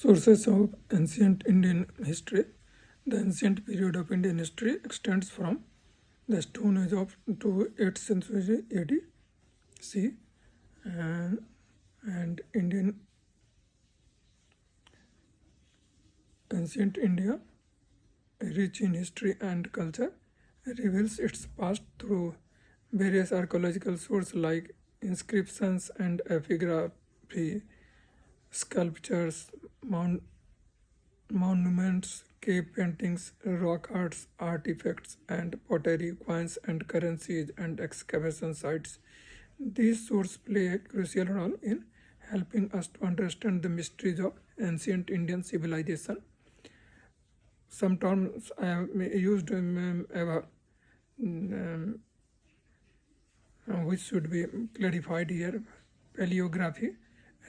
Sources of ancient Indian history. The ancient period of Indian history extends from the Stone Age to 8th century AD C and Indian ancient India, rich in history and culture, reveals its past through various archaeological sources like inscriptions and epigraphy, sculptures, monuments, cave paintings, rock arts, artifacts, and pottery, coins, and currencies, and excavation sites. These sources play a crucial role in helping us to understand the mysteries of ancient Indian civilization. Some terms I have used which should be clarified here. Paleography,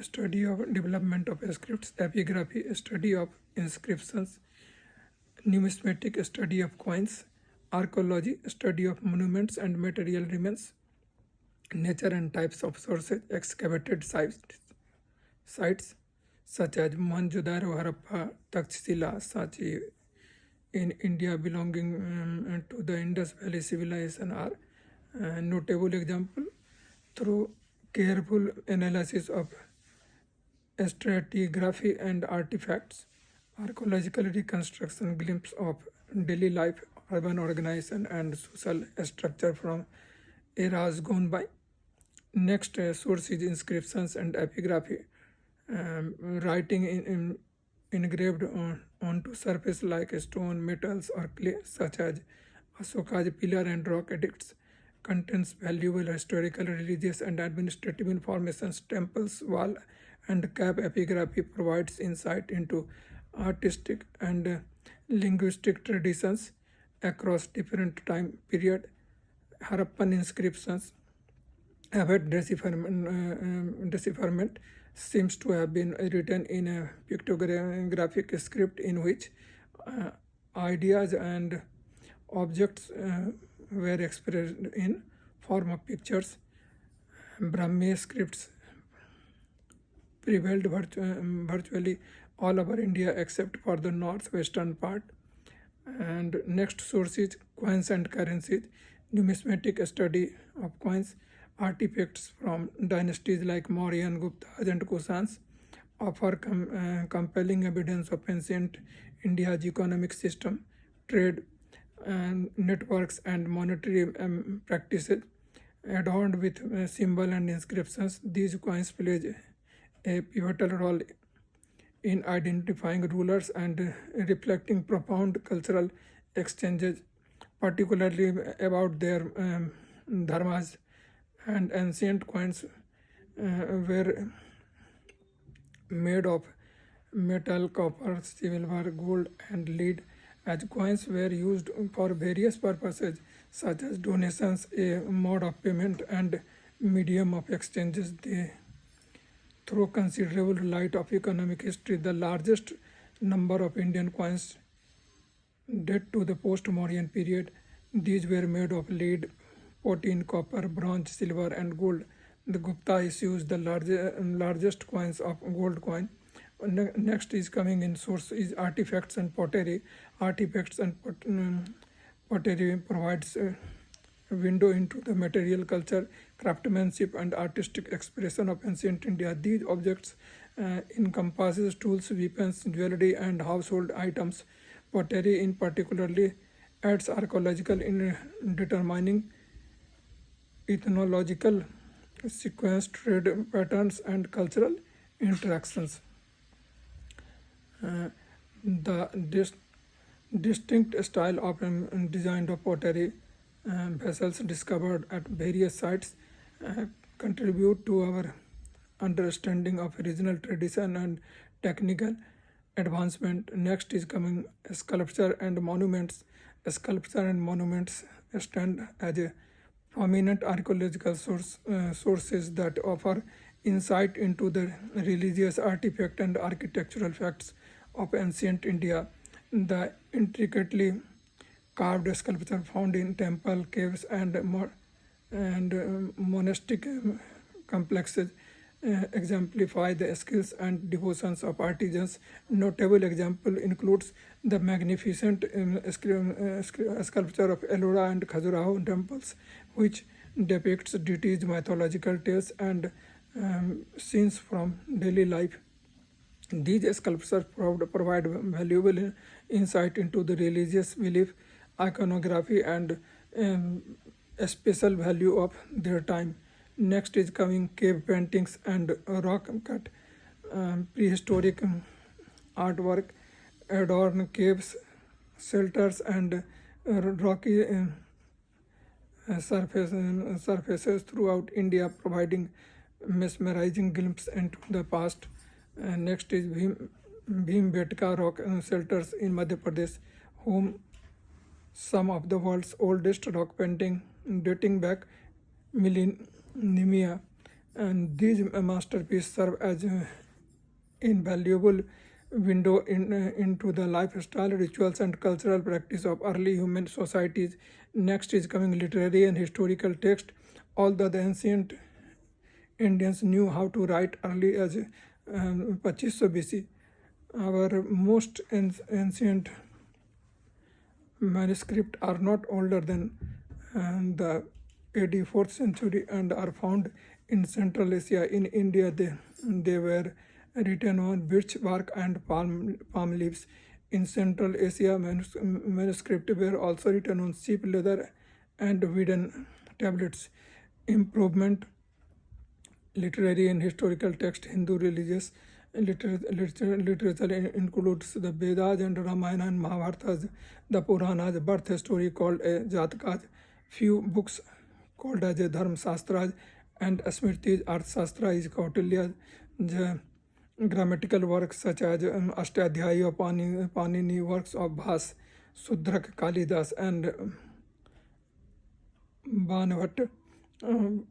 a study of development of scripts. Epigraphy, a study of inscriptions. Numismatic, a study of coins. Archaeology, a study of monuments and material remains. Nature and types of sources. Excavated sites such as Mohenjo-daro, Harappa, Takshila, Sanchi in India belonging to the Indus Valley civilization are notable example. Through careful analysis of stratigraphy and artifacts, archaeological reconstruction glimpse of daily life, urban organization, and social structure from eras gone by. Next source is inscriptions and epigraphy, writing engraved onto surface like stone, metals, or clay, such as Asoka's pillar and rock edicts, contains valuable historical, religious, and administrative information. Temples, wall, and cave epigraphy provides insight into artistic and linguistic traditions across different time period. Harappan inscriptions Avid decipherment seems to have been written in a pictographic script in which ideas and objects were expressed in form of pictures. Brahmi scripts prevailed virtually all over India except for the northwestern part. And next source is coins and currencies, numismatic study of coins. Artifacts from dynasties like Mauryan, Guptas, and Kusans offer compelling evidence of ancient India's economic system, trade, and networks, and monetary practices. Adorned with symbol and inscriptions, these coins play a pivotal role in identifying rulers and reflecting profound cultural exchanges, particularly about their dharmas. And ancient coins were made of metal, copper, silver, gold, and lead. As coins were used for various purposes, such as donations, a mode of payment, and medium of exchanges, they throw considerable light of economic history. The largest number of Indian coins date to the post-Mauryan period. These were made of lead, protein, copper, bronze, silver, and gold. The Gupta issues the largest coins of gold coin. Next is coming in source is artifacts and pottery. Artifacts and pottery provides a window into the material culture, craftsmanship, and artistic expression of ancient India. These objects encompasses tools, weapons, jewelry, and household items. Pottery in particularly adds archaeological in determining ethnological sequence, trade patterns, and cultural interactions. The distinct style of design of pottery vessels discovered at various sites contribute to our understanding of regional tradition and technical advancement. Next is coming sculpture and monuments. Sculpture and monuments stand as a prominent archaeological sources that offer insight into the religious artifact and architectural facts of ancient India. The intricately carved sculpture found in temple, caves, and monastic complexes exemplify the skills and devotions of artisans. Notable example includes the magnificent sculpture of Ellora and Khajuraho temples, which depicts deities, mythological tales, and scenes from daily life. These sculptures provide valuable insight into the religious belief, iconography, and um, a special value of their time. Next is coming cave paintings and rock cut prehistoric artwork adorn caves, shelters, and rocky surfaces throughout India, providing mesmerizing glimpse into the past. Next is Bhimbetka rock shelters in Madhya Pradesh, home some of the world's oldest rock painting dating back millennia. And these masterpieces serve as invaluable window into the lifestyle, rituals, and cultural practice of early human societies. Next is coming literary and historical text. Although the ancient Indians knew how to write early as 2500 BC, our most ancient manuscripts are not older than the AD 4th century and are found in Central Asia. In India, they were written on birch bark and palm leaves. In Central Asia, manuscripts were also written on sheep leather and wooden tablets. Improvement literary and historical text. Hindu religious literature includes the Vedas and Ramayana and Mahabharata, the Puranas, birth story called a Jatakas, few books called as a Dharma Shastras, and Smritis, Arthashastra is Kautilya. The grammatical works such as Ashtadhyayi, Panini, works of Bhas, Sudrak, Kalidas, and Banavat,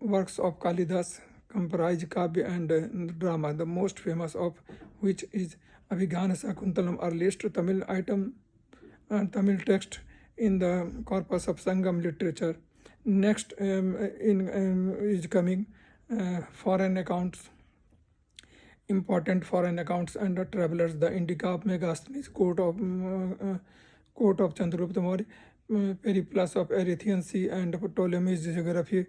works of Kalidas comprise Kavya and drama, the most famous of which is Abhigyan Sakuntalam, earliest Tamil item, Tamil text in the corpus of Sangam literature. Next is coming foreign accounts. Important foreign accounts and travelers. The Indica of Megasthenes, court of Chandragupta Maurya, Periplus of Erythraean Sea, and Ptolemy's geography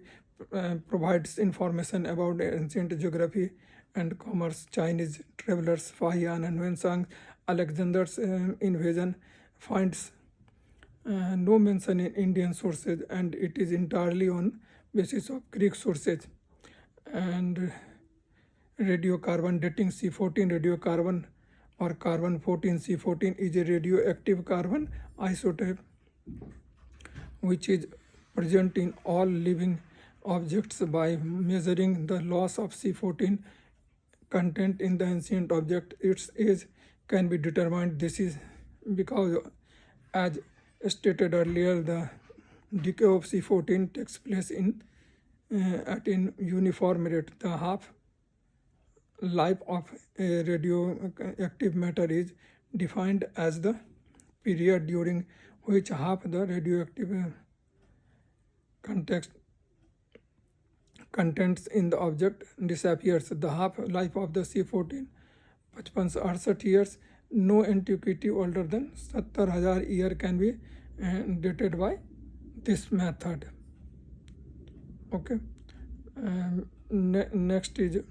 provides information about ancient geography and commerce. Chinese travelers Fahian and Wensang, Alexander's invasion finds no mention in Indian sources, and it is entirely on basis of Greek sources. And radiocarbon dating C14 radiocarbon or carbon 14 C14 is a radioactive carbon isotope which is present in all living objects. By measuring the loss of C14 content in the ancient object, its age can be determined. This is because, as stated earlier, the decay of C14 takes place at an uniform rate. The half life of a radioactive matter is defined as the period during which half the radioactive contents in the object disappears. The half-life of the C14 68 years. No antiquity older than 70,000 year can be dated by this method. Okay. Next is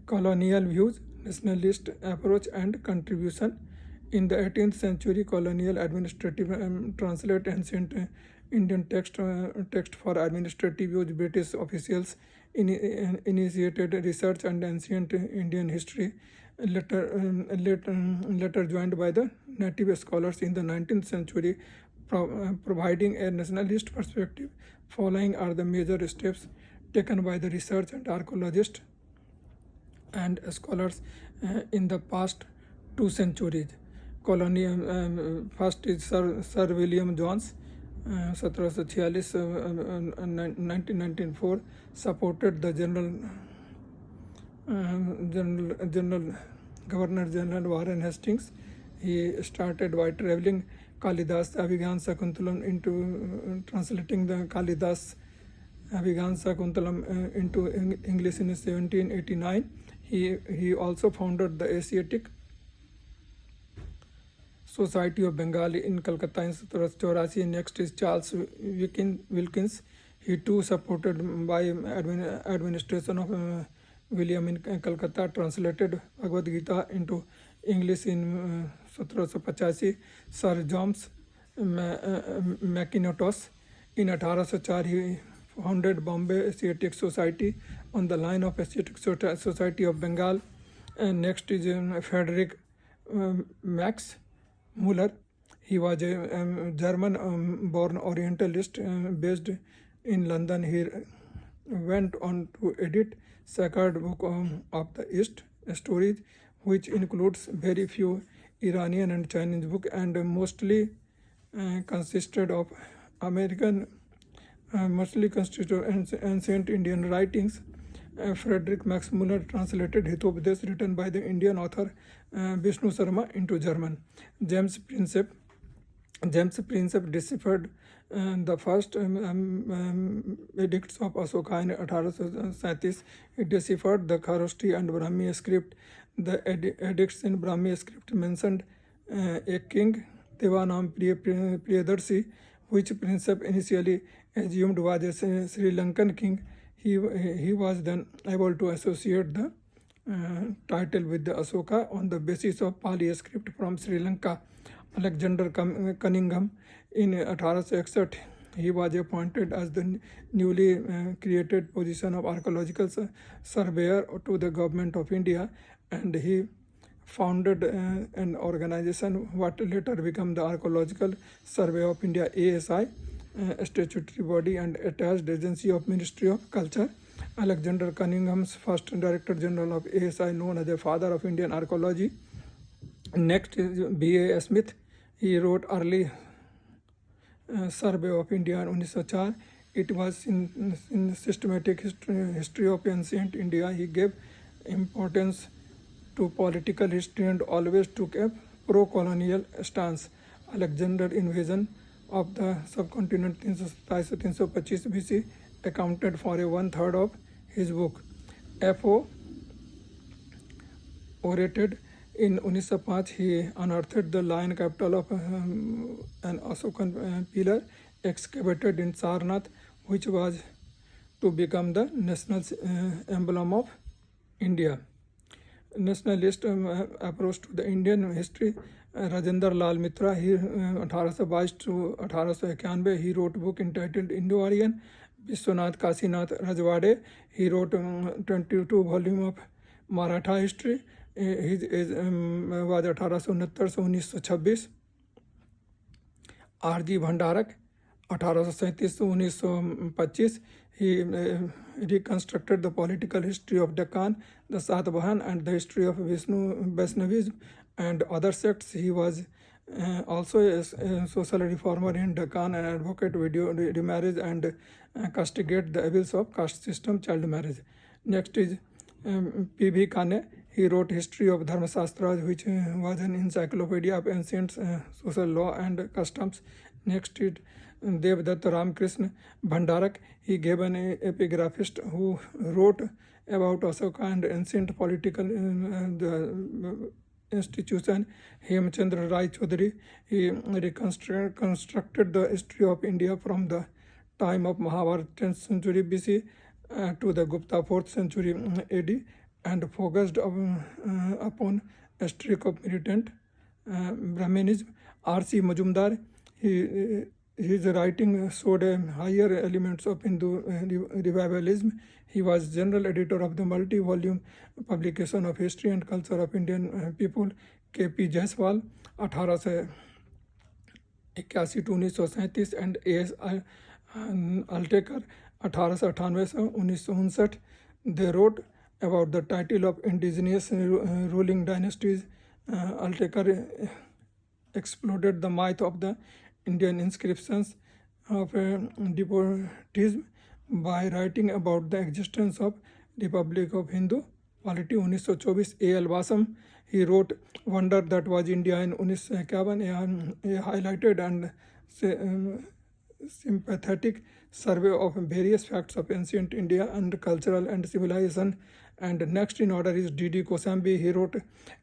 colonial views, nationalist approach, and contribution. In the 18th century, colonial administrative translate ancient Indian text for administrative use. British officials initiated research on ancient Indian history, later joined by the native scholars in the 19th century, providing a nationalist perspective. Following are the major steps taken by the research and archaeologists and scholars in the past 2 centuries. Colonial first is Sir William Jones, 1746 1994, supported the Governor General Warren Hastings. He started by traveling Kalidas Abhigyan Sakuntalam into translating the Kalidas Abhigan Sakuntalam into English in 1789. He also founded the Asiatic Society of Bengali in Calcutta in 1784. Next is Charles Wilkins. He too supported by administration of William in Calcutta, translated Bhagavad Gita into English in 1785. Sir James Mackintosh in 1804 he founded Bombay Asiatic Society on the line of Asiatic Society of Bengal. And next is Frederick Max Muller. He was a German-born Orientalist based in London. He went on to edit Sacred Book of the East Stories, which includes very few Iranian and Chinese books and mostly consisted of ancient Indian writings. Frederick Max Muller translated Hitopadesh written by the Indian author Vishnu Sharma into German. James Prinsep deciphered the first edicts of Ashoka in 1837. He deciphered the Kharosthi and Brahmi script. The edicts in Brahmi script mentioned a king, Devanam Priyadarshi, which Prinsep initially assumed was a Sri Lankan king. He was then able to associate the title with the Ashoka on the basis of Pali script from Sri Lanka. Alexander Cunningham in 1861 he was appointed as the newly created position of archaeological surveyor to the government of India, and he founded an organization what later became the Archaeological Survey of India, ASI, a statutory body and attached agency of Ministry of Culture. Alexander Cunningham's first Director General of ASI, known as the father of Indian archaeology. Next is B.A. Smith. He wrote early Survey of India in 1904. It was in systematic history of ancient India. He gave importance to political history and always took a pro-colonial stance. Alexander invasion of the subcontinent 327-325 BC accounted for a one-third of his book. F.O. orated in 1905. He unearthed the lion capital of an Ashokan pillar excavated in Sarnath, which was to become the national emblem of India. Nationalist approach to the Indian history. Rajendra Lal Mitra, he 1822 to 1891, he wrote a book entitled Indo-Aryan. Vishwanath Kasinath Rajwade, he wrote 22 volume of Maratha history. His age was 1869 to 1926. R.G. Bhandarak 1837 to 1925. He reconstructed the political history of Deccan, the Satavahan, and the history of Vaishnavism and other sects. He was also a social reformer in Deccan and advocate remarriage and castigate the evils of caste system, child marriage. Next is P.B. Kane. He wrote History of Dharmasastras, which was an encyclopedia of ancient social law and customs. Next is Devdatta Ramakrishna Bhandarak. He gave an epigraphist who wrote about Ashoka and ancient political institution. Hemchandra Rai Chaudhary, he reconstructed the history of India from the time of Mahabharata 10th century BC to the Gupta 4th century AD, and focused upon a streak of militant Brahminism. R.C. Majumdar, his writing showed higher elements of Hindu revivalism. He was general editor of the multi-volume publication of History and Culture of Indian People. K.P. Jaiswal 1881 to 1937, and A.S. Altekar 1898 से 1959. They wrote about the title of indigenous ruling dynasties. Altekar exploded the myth of the Indian inscriptions of despotism by writing about the existence of Republic of Hindu polity. 1924. A.L. Vasam, he wrote Wonder That Was India in 1951, a highlighted and sympathetic survey of various facts of ancient India and cultural and civilization. And next in order is D.D. Kosambi. He wrote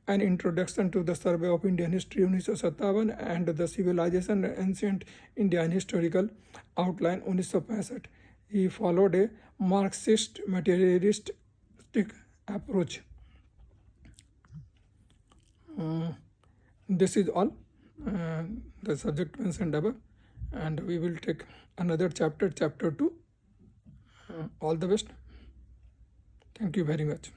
an introduction to the survey of Indian history 1957 and the civilization ancient Indian historical outline 1965. He followed a Marxist materialistic approach. This is all the subject mentioned above, and we will take another chapter 2. All the best. Thank you very much.